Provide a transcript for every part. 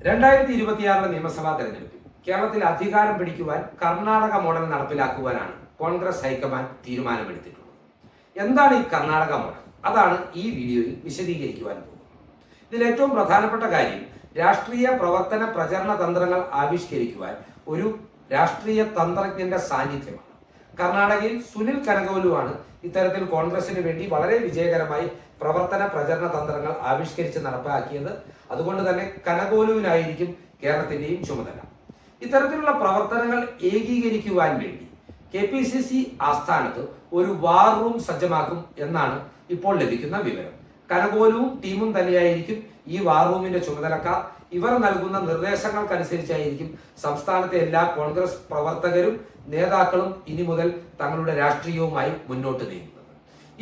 2026 നിയമസഭാ തെരഞ്ഞെടുപ്പിൽ കേരളത്തിൽ അധികാരം പിടിക്കുവാൻ കർണാടക മോഡൽ നടപ്പിലാക്കുവാനാണ് കോൺഗ്രസ് ഹൈക്കമാൻഡ് തീരുമാനമെടുത്തിട്ടുള്ളത്. എന്താണ് ഈ കർണാടക മോഡൽ? അതാണ് ഈ വീഡിയോയിൽ വിശദീകരിക്കുവാൻ പോകുന്നത്. ഇതിൽ ഏറ്റവും പ്രധാനപ്പെട്ട കാര്യം രാഷ്ട്രീയ പ്രവർത്തന പ്രചരണ തന്ത്രങ്ങൾ ആവിഷ്കരിക്കുവാൻ ഒരു രാഷ്ട്രീയ തന്ത്രജ്ഞന്റെ സാന്നിധ്യമാണ്. കർണാടകയിൽ സുനിൽ കനകോലുവാണ് ഇത്തരത്തിൽ കോൺഗ്രസിന് വേണ്ടി വളരെ വിജയകരമായി പ്രവർത്തന പ്രചരണ തന്ത്രങ്ങൾ ആവിഷ്കരിച്ച് നടപ്പാക്കിയത്. അതുകൊണ്ട് തന്നെ കനകോലുവിനായിരിക്കും കേരളത്തിന്റെയും ചുമതല. ഇത്തരത്തിലുള്ള പ്രവർത്തനങ്ങൾ ഏകീകരിക്കുവാൻ വേണ്ടി KPCC ആസ്ഥാനത്ത് ഒരു വാർ റൂം സജ്ജമാക്കും എന്നാണ് ഇപ്പോൾ ലഭിക്കുന്ന വിവരം. കനകോലുവും ടീമും തന്നെയായിരിക്കും ഈ വാർ റൂമിന്റെ ചുമതലക്കാർ. ഇവർ നൽകുന്ന നിർദ്ദേശങ്ങൾക്കനുസരിച്ചായിരിക്കും സംസ്ഥാനത്തെ എല്ലാ കോൺഗ്രസ് പ്രവർത്തകരും നേതാക്കളും ഇനി മുതൽ തങ്ങളുടെ രാഷ്ട്രീയവുമായി മുന്നോട്ട് നീങ്ങുന്നത്.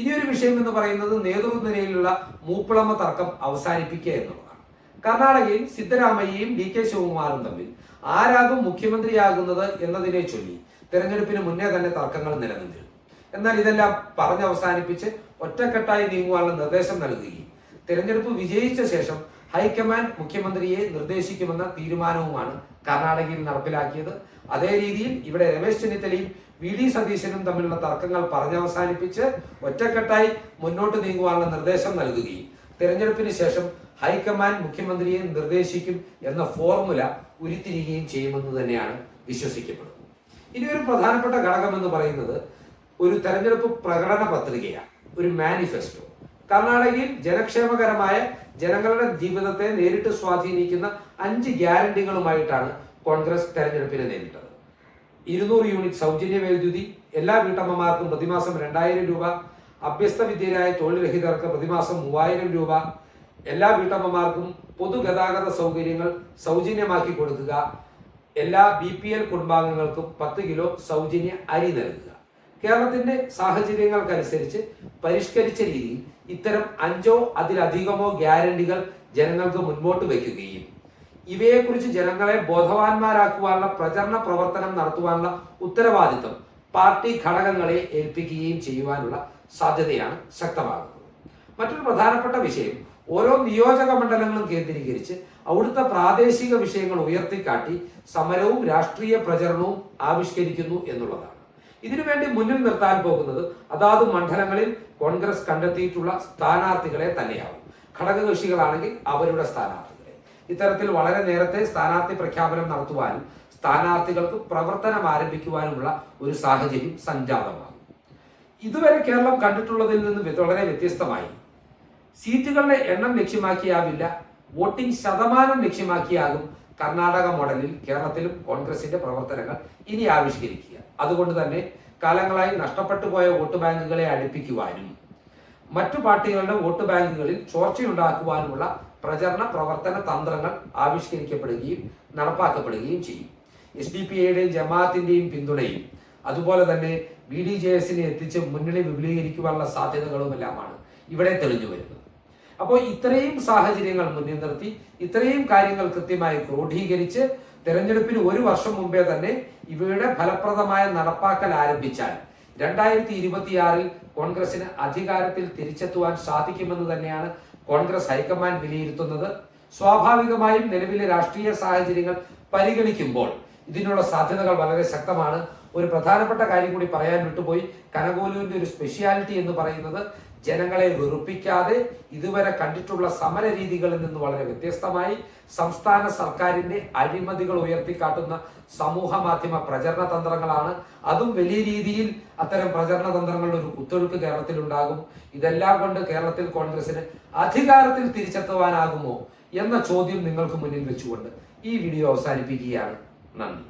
ഇനിയൊരു വിഷയം എന്ന് പറയുന്നത് നേതൃനിരയിലുള്ള മൂപ്പിളമ തർക്കം അവസാനിപ്പിക്കുക എന്നുള്ളതാണ്. കർണാടകയിൽ സിദ്ധരാമയ്യയും DK ശിവകുമാറും തമ്മിൽ ആരാകും മുഖ്യമന്ത്രിയാകുന്നത് എന്നതിനെ ചൊല്ലി തെരഞ്ഞെടുപ്പിന് മുന്നേ തന്നെ തർക്കങ്ങൾ നിലനിന്നിരുന്നു. എന്നാൽ ഇതെല്ലാം പറഞ്ഞവസാനിപ്പിച്ച് ഒറ്റക്കെട്ടായി നീങ്ങുവാനുള്ള നിർദ്ദേശം നൽകുകയും തെരഞ്ഞെടുപ്പ് വിജയിച്ച ശേഷം ഹൈക്കമാൻഡ് മുഖ്യമന്ത്രിയെ നിർദ്ദേശിക്കുമെന്ന തീരുമാനവുമാണ് കർണാടകയിൽ നടപ്പിലാക്കിയത്. അതേ രീതിയിൽ ഇവിടെ രമേശ് ചെന്നിത്തലയും VD സതീശനും തമ്മിലുള്ള തർക്കങ്ങൾ പറഞ്ഞവസാനിപ്പിച്ച് ഒറ്റക്കെട്ടായി മുന്നോട്ട് നീങ്ങുവാനുള്ള നിർദ്ദേശം നൽകുകയും തെരഞ്ഞെടുപ്പിന് ശേഷം ഹൈക്കമാൻഡ് മുഖ്യമന്ത്രിയെ നിർദ്ദേശിക്കും എന്ന ഫോർമുല ഉരുത്തിരിയുകയും ചെയ്യുമെന്ന് തന്നെയാണ് വിശ്വസിക്കപ്പെടുന്നത്. ഇനി ഒരു പ്രധാനപ്പെട്ട ഘടകം എന്ന് പറയുന്നത് ഒരു തെരഞ്ഞെടുപ്പ് പ്രകടന പത്രികയാണ്, ഒരു മാനിഫെസ്റ്റോ. കർണാടകയിൽ ജനക്ഷേമകരമായ ജനങ്ങളുടെ ജീവിതത്തെ നേരിട്ട് സ്വാധീനിക്കുന്ന 5 ഗ്യാരണ്ടികളുമായിട്ടാണ് കോൺഗ്രസ് തെരഞ്ഞെടുപ്പിനെ നേരിട്ടത്. 200 യൂണിറ്റ് സൗജന്യ വൈദ്യുതി, എല്ലാ വീട്ടമ്മമാർക്കും പ്രതിമാസം 2000 രൂപ, അഭ്യസ്ത വിദ്യരായ തൊഴിൽ രഹിതർക്ക് പ്രതിമാസം 3000 രൂപ, എല്ലാ വീട്ടമ്മമാർക്കും പൊതുഗതാഗത സൗകര്യങ്ങൾ സൗജന്യമാക്കി കൊടുക്കുക, എല്ലാ BPL കുടുംബാംഗങ്ങൾക്കും 10 കിലോ സൗജന്യ അരി നൽകുക. കേരളത്തിന്റെ സാഹചര്യങ്ങൾക്കനുസരിച്ച് പരിഷ്കരിച്ച രീതിയിൽ ഇത്തരം 5ഓ അതിലധികമോ ഗ്യാരണ്ടികൾ ജനങ്ങൾക്ക് മുൻപോട്ട് വയ്ക്കുകയും ഇവയെക്കുറിച്ച് ജനങ്ങളെ ബോധവാന്മാരാക്കുവാനുള്ള പ്രചരണ പ്രവർത്തനം നടത്തുവാനുള്ള ഉത്തരവാദിത്വം പാർട്ടി ഘടകങ്ങളെ ഏൽപ്പിക്കുകയും ചെയ്യുവാനുള്ള സാധ്യതയാണ് ശക്തമാകുന്നത്. മറ്റൊരു പ്രധാനപ്പെട്ട വിഷയം ഓരോ നിയോജക മണ്ഡലങ്ങളും കേന്ദ്രീകരിച്ച് അവിടുത്തെ പ്രാദേശിക വിഷയങ്ങൾ ഉയർത്തിക്കാട്ടി സമരവും രാഷ്ട്രീയ പ്രചരണവും ആവിഷ്കരിക്കുന്നു എന്നുള്ളതാണ്. ഇതിനുവേണ്ടി മുന്നിൽ നിർത്താൻ പോകുന്നത് അതാത് മണ്ഡലങ്ങളിൽ കോൺഗ്രസ് കണ്ടെത്തിയിട്ടുള്ള സ്ഥാനാർത്ഥികളെ തന്നെയാവും. ഘടകകക്ഷികളാണെങ്കിൽ അവരുടെ സ്ഥാനാർത്ഥികളെ. ഇത്തരത്തിൽ വളരെ നേരത്തെ സ്ഥാനാർത്ഥി പ്രഖ്യാപനം നടത്തുവാനും സ്ഥാനാർത്ഥികൾക്ക് പ്രവർത്തനം ആരംഭിക്കുവാനുമുള്ള ഒരു സാഹചര്യം സംജാതമാകും. ഇതുവരെ കേരളം കണ്ടിട്ടുള്ളതിൽ നിന്ന് വളരെ വ്യത്യസ്തമായി സീറ്റുകളുടെ എണ്ണം ലക്ഷ്യമാക്കിയാവില്ല, വോട്ടിംഗ് ശതമാനം ലക്ഷ്യമാക്കിയാകും കർണാടക മോഡലിൽ കേരളത്തിലും കോൺഗ്രസിന്റെ പ്രവർത്തനങ്ങൾ ഇനി ആവിഷ്കരിക്കുക. അതുകൊണ്ട് തന്നെ കാലങ്ങളായി നഷ്ടപ്പെട്ടു പോയ വോട്ട് ബാങ്കുകളെ അടുപ്പിക്കുവാനും മറ്റു പാർട്ടികളുടെ വോട്ട് ബാങ്കുകളിൽ ചോർച്ചയുണ്ടാക്കുവാനുമുള്ള പ്രചരണ പ്രവർത്തന തന്ത്രങ്ങൾ ആവിഷ്കരിക്കപ്പെടുകയും നടപ്പാക്കപ്പെടുകയും ചെയ്യും. SDPIയുടെയും ജമാഅത്തിന്റെയും പിന്തുണയും അതുപോലെ തന്നെ BDJSനെ എത്തിച്ച് മുന്നണി വിപുലീകരിക്കുവാനുള്ള സാധ്യതകളുമെല്ലാമാണ് ഇവിടെ തെളിഞ്ഞു വരുന്നത്. അപ്പോൾ ഇത്രയും സാഹചര്യങ്ങൾ മുന്നിൽ നിർത്തി ഇത്രയും കാര്യങ്ങൾ കൃത്യമായി ക്രോഡീകരിച്ച് തെരഞ്ഞെടുപ്പിന് 1 വർഷം മുമ്പേ തന്നെ ഇവയുടെ ഫലപ്രദമായ നടപ്പാക്കൽ ആരംഭിച്ചാൽ 2026 കോൺഗ്രസിന് അധികാരത്തിൽ തിരിച്ചെത്തുവാൻ സാധിക്കുമെന്ന് തന്നെയാണ് കോൺഗ്രസ് ഹൈക്കമാൻഡ് വിലയിരുത്തുന്നത്. സ്വാഭാവികമായും നിലവിലെ രാഷ്ട്രീയ സാഹചര്യങ്ങൾ പരിഗണിക്കുമ്പോൾ ഇതിനുള്ള സാധ്യതകൾ വളരെ ശക്തമാണ്. ഒരു പ്രധാനപ്പെട്ട കാര്യം കൂടി പറയാൻ വിട്ടുപോയി. കനകോലുവിന്റെ ഒരു സ്പെഷ്യാലിറ്റി എന്ന് പറയുന്നത് ജനങ്ങളെ വെറുപ്പിക്കാതെ ഇതുവരെ കണ്ടിട്ടുള്ള സമര രീതികളിൽ നിന്ന് വളരെ വ്യത്യസ്തമായി സംസ്ഥാന സർക്കാരിന്റെ അഴിമതികൾ ഉയർത്തിക്കാട്ടുന്ന സമൂഹ മാധ്യമ പ്രചരണ തന്ത്രങ്ങളാണ്. അതും വലിയ രീതിയിൽ അത്തരം പ്രചരണ തന്ത്രങ്ങളുടെ ഒരു കുത്തൊഴുക്ക് കേരളത്തിൽ ഉണ്ടാകും. ഇതെല്ലാം കൊണ്ട് കേരളത്തിൽ കോൺഗ്രസിന് അധികാരത്തിൽ തിരിച്ചെത്തുവാനാകുമോ എന്ന ചോദ്യം നിങ്ങൾക്ക് മുന്നിൽ വെച്ചുകൊണ്ട് ഈ വീഡിയോ അവസാനിപ്പിക്കുകയാണ്. നന്ദി.